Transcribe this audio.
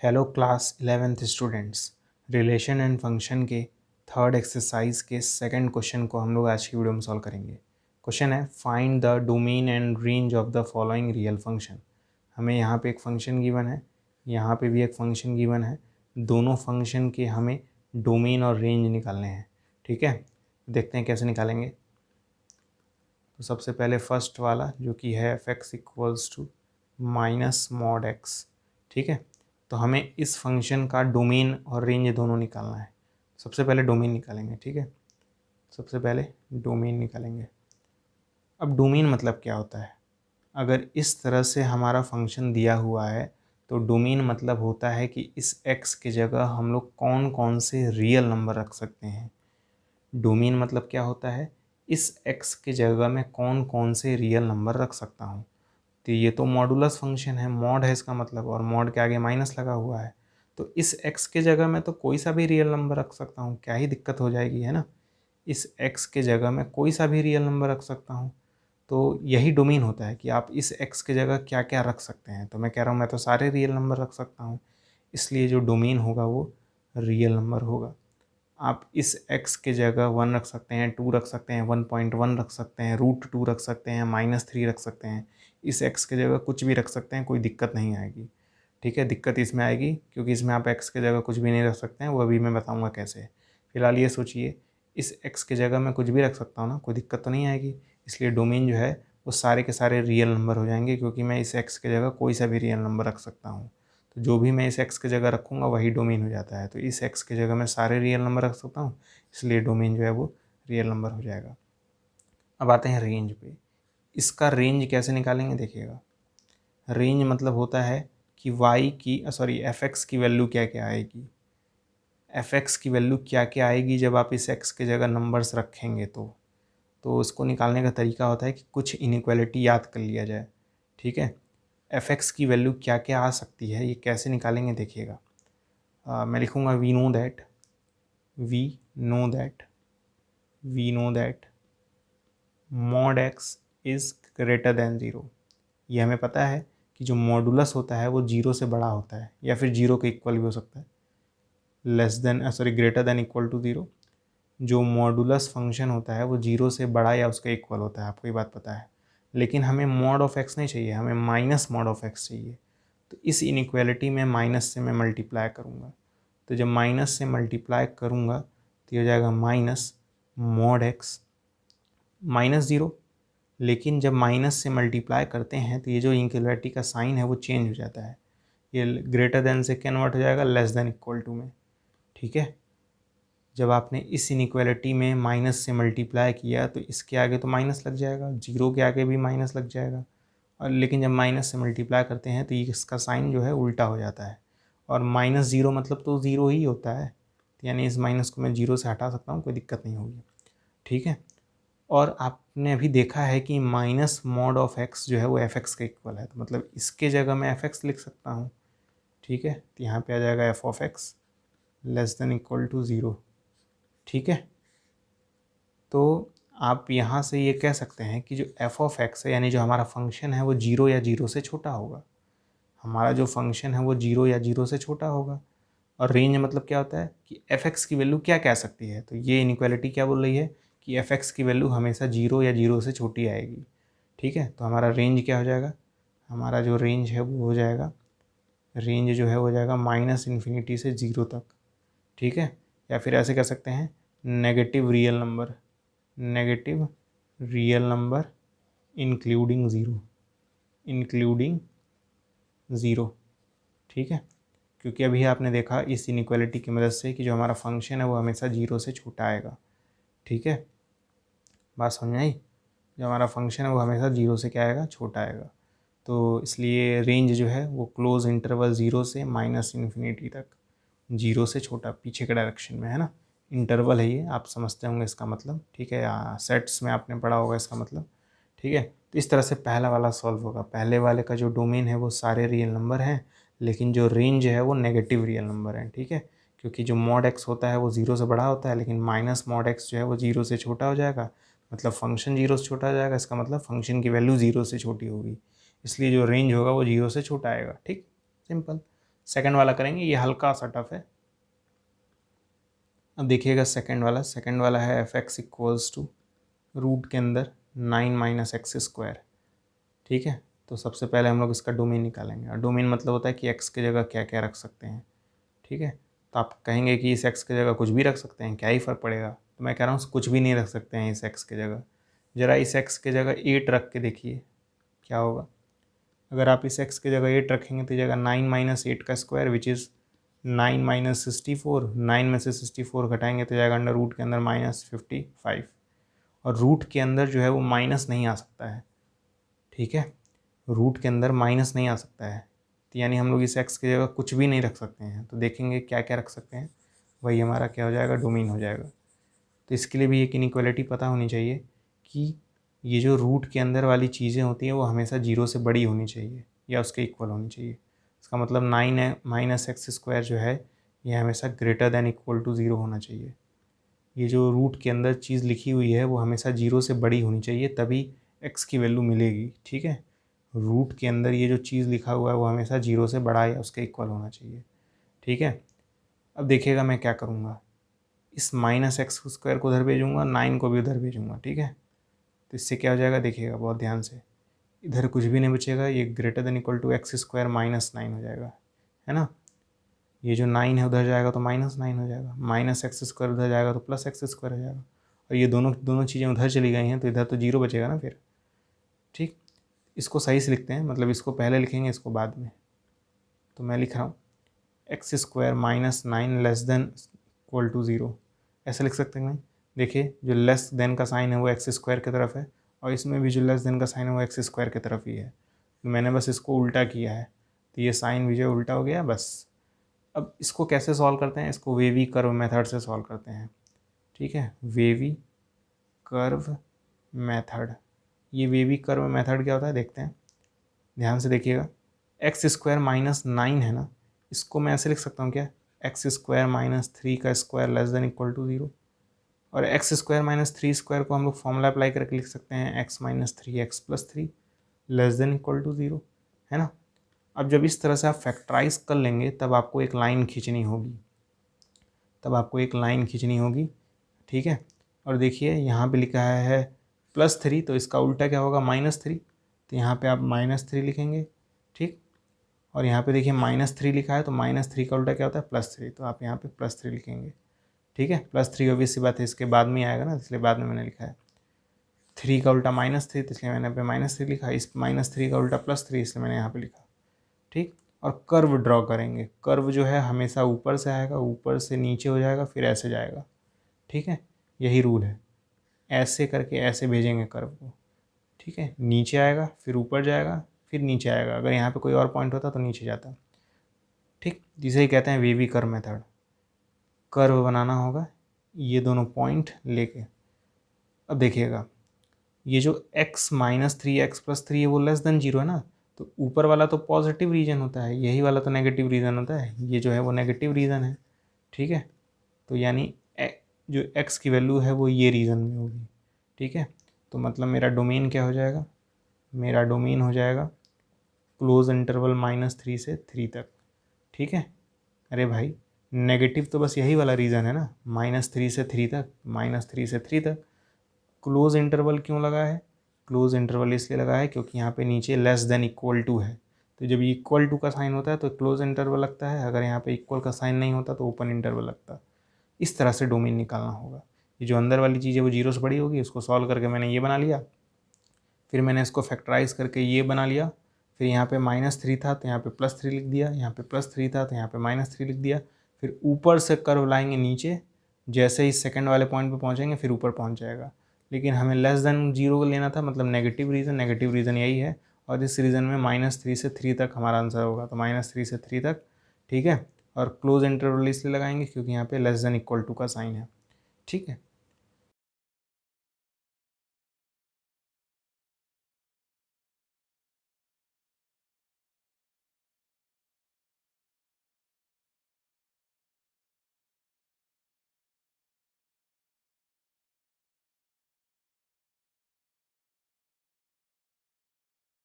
Hello class 11th students. Relation and function के third exercise के second question को हम लोग आज की वीडियो में सॉल्व करेंगे। क्वेश्चन है find the domain and range of the following real function. हमें यहाँ पे एक फंक्शन गिवन है, यहाँ पे भी एक फंक्शन गिवन है। दोनों फंक्शन के हमें डोमेन और रेंज निकालने हैं। ठीक है, देखते हैं कैसे निकालेंगे। तो सबसे पहले फर्स्ट वाला जो कि है f x equals to minus mod x. ठीक है, तो हमें इस फंक्शन का डोमेन और रेंज दोनों निकालना है। सबसे पहले डोमेन निकालेंगे। ठीक है, सबसे पहले डोमेन निकालेंगे। अब डोमेन मतलब क्या होता है? अगर इस तरह से हमारा फंक्शन दिया हुआ है तो डोमेन मतलब होता है कि इस x की जगह हम लोग कौन कौन से रियल नंबर रख सकते हैं। डोमेन मतलब क्या होता है, इस x की जगह में कौन कौन से रियल नंबर रख सकता हूँ। तो ये तो मॉडुलस फंक्शन है, मॉड है इसका मतलब, और मॉड के आगे माइनस लगा हुआ है। तो इस x के जगह में तो कोई सा भी रियल नंबर रख सकता हूँ, क्या ही दिक्कत हो जाएगी, है ना। इस x के जगह में कोई सा भी रियल नंबर रख सकता हूँ। तो यही डोमेन होता है कि आप इस x की जगह क्या क्या रख सकते हैं। तो मैं कह रहा हूँ मैं तो सारे रियल नंबर रख सकता हूँ, इसलिए जो डोमेन होगा वो रियल नंबर होगा। आप इस x की जगह 1 रख सकते हैं, 2 रख सकते हैं, 1.1 रख सकते हैं, √2 रख सकते हैं, -3 रख सकते हैं। इस x की जगह कुछ भी रख सकते हैं, कोई दिक्कत नहीं आएगी। ठीक है, दिक्कत इसमें आएगी क्योंकि इसमें आप x की जगह कुछ भी नहीं रख सकते हैं, वो अभी मैं बताऊंगा कैसे। फिलहाल ये सोचिए, इस x की जगह मैं कुछ भी रख सकता हूँ ना, कोई दिक्कत तो नहीं आएगी। इसलिए डोमेन जो है वो सारे के सारे रियल नंबर हो जाएंगे, क्योंकि मैं इस x की जगह कोई सा भी रियल नंबर रख सकता हूँ। तो जो भी मैं इस x की जगह रखूँगा वही डोमेन हो जाता है। तो इस x की जगह मैं सारे रियल नंबर रख सकता हूँ, इसलिए डोमेन जो है वो रियल नंबर हो जाएगा। अब आते हैं रेंज पे। इसका रेंज कैसे निकालेंगे देखिएगा। रेंज मतलब होता है कि y की एफ एक्स की वैल्यू क्या क्या आएगी। एफ एक्स की वैल्यू क्या क्या आएगी जब आप इस x की जगह नंबर्स रखेंगे तो उसको निकालने का तरीका होता है कि कुछ इनइक्वालिटी याद कर लिया जाए। ठीक है, एफ एक्स की वैल्यू क्या क्या आ सकती है, ये कैसे निकालेंगे देखिएगा। मैं लिखूँगा we know that mod x is greater than zero. ये हमें पता है कि जो मॉडुलस होता है वो जीरो से बड़ा होता है, या फिर जीरो के इक्वल भी हो सकता है, greater than equal to zero. जो मॉडुलस फंक्शन होता है वो जीरो से बड़ा या उसके इक्वल होता है, आपको ये बात पता है। लेकिन हमें मॉड ऑफ एक्स नहीं चाहिए, हमें माइनस मॉड ऑफ एक्स चाहिए। तो इस इनइक्वालिटी में माइनस से मैं मल्टीप्लाई करूँगा। तो जब माइनस से मल्टीप्लाई करूँगा तो ये हो जाएगा minus mod x minus zero. लेकिन जब माइनस से मल्टीप्लाई करते हैं तो ये जो इनइक्वालिटी का साइन है वो चेंज हो जाता है, ये ग्रेटर देन से कन्वर्ट हो जाएगा लेस देन इक्वल टू में। ठीक है, जब आपने इस इनइक्वालिटी में माइनस से मल्टीप्लाई किया तो इसके आगे तो माइनस लग जाएगा, जीरो के आगे भी माइनस लग जाएगा। और लेकिन जब माइनस से मल्टीप्लाई करते हैं तो ये इसका साइन जो है उल्टा हो जाता है, और माइनस ज़ीरो मतलब तो ज़ीरो ही होता है। तो यानी इस माइनस को मैं जीरो से हटा सकता हूँ, कोई दिक्कत नहीं होगी। ठीक है, और आपने अभी देखा है कि माइनस मॉड ऑफ एक्स जो है वो एफ एक्स के इक्वल है, तो मतलब इसके जगह मैं एफ एक्स लिख सकता हूँ। ठीक है, तो यहाँ पे आ जाएगा f of x less than equal to zero. ठीक है, तो आप यहाँ से ये कह सकते हैं कि जो एफ ऑफ एक्स है, यानी जो हमारा फंक्शन है वो जीरो या जीरो से छोटा होगा। हमारा जो फंक्शन है वो जीरो या जीरो से छोटा होगा। और रेंज मतलब क्या होता है कि एफ एक्स की वैल्यू क्या कह सकती है। तो ये इनइक्वालिटी क्या बोल रही है कि एफ एक्स की वैल्यू हमेशा जीरो या जीरो से छोटी आएगी। ठीक है, तो हमारा रेंज क्या हो जाएगा, हमारा जो रेंज है वो हो जाएगा, रेंज जो है हो जाएगा माइनस इन्फिनिटी से ज़ीरो तक। ठीक है, या फिर ऐसे कर सकते हैं negative real number including zero. ठीक है, क्योंकि अभी आपने देखा इस इनइक्वालिटी की मदद से कि जो हमारा फंक्शन है वो हमेशा जीरो से छोटा आएगा। ठीक है, बात समझ आई। जो हमारा फंक्शन है वो हमेशा जीरो से क्या आएगा, छोटा आएगा। तो इसलिए रेंज जो है वो क्लोज इंटरवल ज़ीरो से माइनस इन्फिनिटी तक, जीरो से छोटा पीछे के डायरेक्शन में, है ना। इंटरवल है ये, आप समझते होंगे इसका मतलब। ठीक है, सेट्स में आपने पढ़ा होगा इसका मतलब। ठीक है, तो इस तरह से पहला वाला सॉल्व होगा। पहले वाले का जो डोमेन है वो सारे रियल नंबर हैं, लेकिन जो रेंज है वो नेगेटिव रियल नंबर है। ठीक है, क्योंकि जो मॉड एक्स होता है वो ज़ीरो से बड़ा होता है, लेकिन माइनस मॉड एक्स जो है वो जीरो से छोटा हो जाएगा। मतलब फंक्शन जीरो से छोटा हो जाएगा, इसका मतलब फंक्शन की वैल्यू ज़ीरो से छोटी होगी, इसलिए जो रेंज होगा वो जीरो से छोटा आएगा। ठीक, सिंपल। सेकंड वाला करेंगे, ये हल्का सा टफ है। अब देखिएगा सेकंड वाला है f x equals to root के अंदर 9 माइनस एक्स स्क्वायर। ठीक है, तो सबसे पहले हम लोग इसका डोमेन निकालेंगे, और डोमेन मतलब होता है कि एक्स की जगह क्या क्या रख सकते हैं। ठीक है, तो आप कहेंगे कि इस एक्स की जगह कुछ भी रख सकते हैं, क्या ही फ़र्क पड़ेगा, तो मैं कह रहा हूँ कुछ भी नहीं रख सकते हैं इस एक्स की जगह। ज़रा इस एक्स की जगह 8 रख के देखिए क्या होगा। अगर आप इस एक्स की जगह 8 रखेंगे तो जगह 9 माइनस 8 का स्क्वायर विच इज़ 9 माइनस 64। 9 में से 64 घटाएंगे तो जाएगा अंडर रूट के अंदर -55, और रूट के अंदर जो है वो माइनस नहीं आ सकता है। ठीक है, रूट के अंदर माइनस नहीं आ सकता है, तो यानी हम लोग इस एक्स की जगह कुछ भी नहीं रख सकते हैं। तो देखेंगे क्या क्या रख सकते हैं, वही हमारा क्या हो जाएगा, डोमेन हो जाएगा। तो इसके लिए भी एक इनइक्वालिटी पता होनी चाहिए कि ये जो रूट के अंदर वाली चीज़ें होती हैं वो हमेशा 0 से बड़ी होनी चाहिए या उसके इक्वल होनी चाहिए। इसका मतलब 9 है माइनस एक्स स्क्वायर जो है ये हमेशा ग्रेटर दैन इक्वल टू 0 होना चाहिए। ये जो रूट के अंदर चीज़ लिखी हुई है वो हमेशा 0 से बड़ी होनी चाहिए, तभी एक्स की वैल्यू मिलेगी। ठीक है, रूट के अंदर ये जो चीज़ लिखा हुआ है वो हमेशा 0 से बड़ा या उसके इक्वल होना चाहिए। ठीक है, अब देखिएगा मैं क्या करूँगा, इस माइनस एक्स स्क्वायर को उधर भेजूँगा, 9 को भी उधर भेजूँगा। ठीक है, तो इससे क्या हो जाएगा देखिएगा बहुत ध्यान से, इधर कुछ भी नहीं बचेगा, ये greater than equal to x square minus 9 हो जाएगा, है ना। ये जो 9 है उधर जाएगा तो -9 हो जाएगा, माइनस एक्स स्क्वायर उधर जाएगा तो प्लस एक्स स्क्वायर हो जाएगा, और ये दोनों दोनों चीज़ें उधर चली गई हैं तो इधर तो 0 बचेगा ना फिर। ठीक, इसको सही से लिखते हैं, मतलब इसको पहले लिखेंगे इसको बाद में। तो मैं लिख रहा हूँ x square minus 9 less than equal to 0, ऐसे लिख सकते हैं। देखिए जो लेस देन का साइन है वो एक्स स्क्वायर की तरफ है, और इसमें भी जो लेस देन का साइन है वो एक्स स्क्वायर की तरफ ही है, तो मैंने बस इसको उल्टा किया है, तो ये साइन भी जो उल्टा हो गया बस। अब इसको कैसे सॉल्व करते हैं, इसको वेवी कर्व मेथड से सॉल्व करते हैं। ठीक है, वेवी कर्व मेथड। ये वेवी कर्व मेथड क्या होता है देखते हैं, ध्यान से देखिएगा। एक्स स्क्वायर माइनस 9 है ना, इसको मैं ऐसे लिख सकता हूँ क्या, एक्स स्क्वायर माइनस 3 का square less than equal to 0, और एक्स स्क्वायर माइनस 3 स्क्वायर को हम लोग फॉर्मूला अप्लाई करके लिख सकते हैं x minus 3 x plus 3 less than equal to 0, है ना। अब जब इस तरह से आप फैक्टराइज कर लेंगे तब आपको एक लाइन खींचनी होगी, ठीक है, और देखिए यहाँ पे लिखा है +3, तो इसका उल्टा क्या होगा -3, तो यहाँ पे आप -3 लिखेंगे। ठीक, और यहाँ पे देखिए -3 लिखा है, तो -3 का उल्टा क्या होता है +3, तो आप यहाँ पे +3 लिखेंगे। ठीक है, +3 ऑब्वियस सी बात है इसके बाद में आएगा ना, इसलिए बाद में मैंने लिखा है। 3 का उल्टा -3, तो इसलिए मैंने यहाँ पे -3 लिखा, इस -3 का उल्टा +3 इसलिए मैंने यहाँ पे लिखा। ठीक, और कर्व ड्रॉ करेंगे, कर्व जो है हमेशा ऊपर से आएगा, ऊपर से नीचे हो जाएगा, फिर ऐसे जाएगा। ठीक है, यही रूल है, ऐसे करके ऐसे भेजेंगे कर्व को। ठीक है, नीचे आएगा, फिर ऊपर जाएगा, फिर नीचे आएगा, अगर यहाँ पे कोई और पॉइंट होता तो नीचे जाता। ठीक, जिसे ही कहते हैं वेवी कर्व मेथड। कर्व बनाना होगा ये दोनों पॉइंट लेके। अब देखिएगा ये जो x माइनस 3x+3 है वो लेस देन 0 है ना, तो ऊपर वाला तो पॉजिटिव रीजन होता है, यही वाला तो नेगेटिव रीजन होता है, ये जो है वो नेगेटिव रीजन है। ठीक है, तो यानी जो x की वैल्यू है वो ये रीजन में होगी। ठीक है, तो मतलब मेरा डोमेन क्या हो जाएगा, मेरा डोमेन हो जाएगा क्लोज इंटरवल -3 से 3 तक। ठीक है, अरे भाई नेगेटिव तो बस यही वाला रीज़न है ना, -3 से 3 तक, -3 से 3 तक। क्लोज इंटरवल क्यों लगा है, क्लोज इंटरवल इसलिए लगा है क्योंकि यहाँ पे नीचे लेस देन इक्वल टू है, तो जब इक्वल टू का साइन होता है तो क्लोज इंटरवल लगता है, अगर यहाँ पे इक्वल का साइन नहीं होता तो ओपन इंटरवल लगता है। इस तरह से डोमेन निकालना होगा। ये जो अंदर वाली चीज़ है वो 0 से बड़ी होगी, उसको सॉल्व करके मैंने ये बना लिया, फिर मैंने इसको फैक्टराइज करके ये बना लिया, फिर यहाँ पे -3 था तो यहाँ पे +3 लिख दिया, यहाँ पे +3 था तो यहाँ पे -3 लिख दिया, फिर ऊपर से कर्व लाएंगे नीचे, जैसे ही सेकंड वाले पॉइंट पे पहुँचेंगे फिर ऊपर पहुँच जाएगा। लेकिन हमें लेस देन 0 लेना था, मतलब नेगेटिव रीज़न यही है, और इस रीज़न में -3 से 3 तक हमारा आंसर होगा, तो -3 से 3 तक। ठीक है, और क्लोज इंटरवल इसलिए लगाएंगे क्योंकि यहाँ पे लेस देन इक्वल टू का साइन है। ठीक है,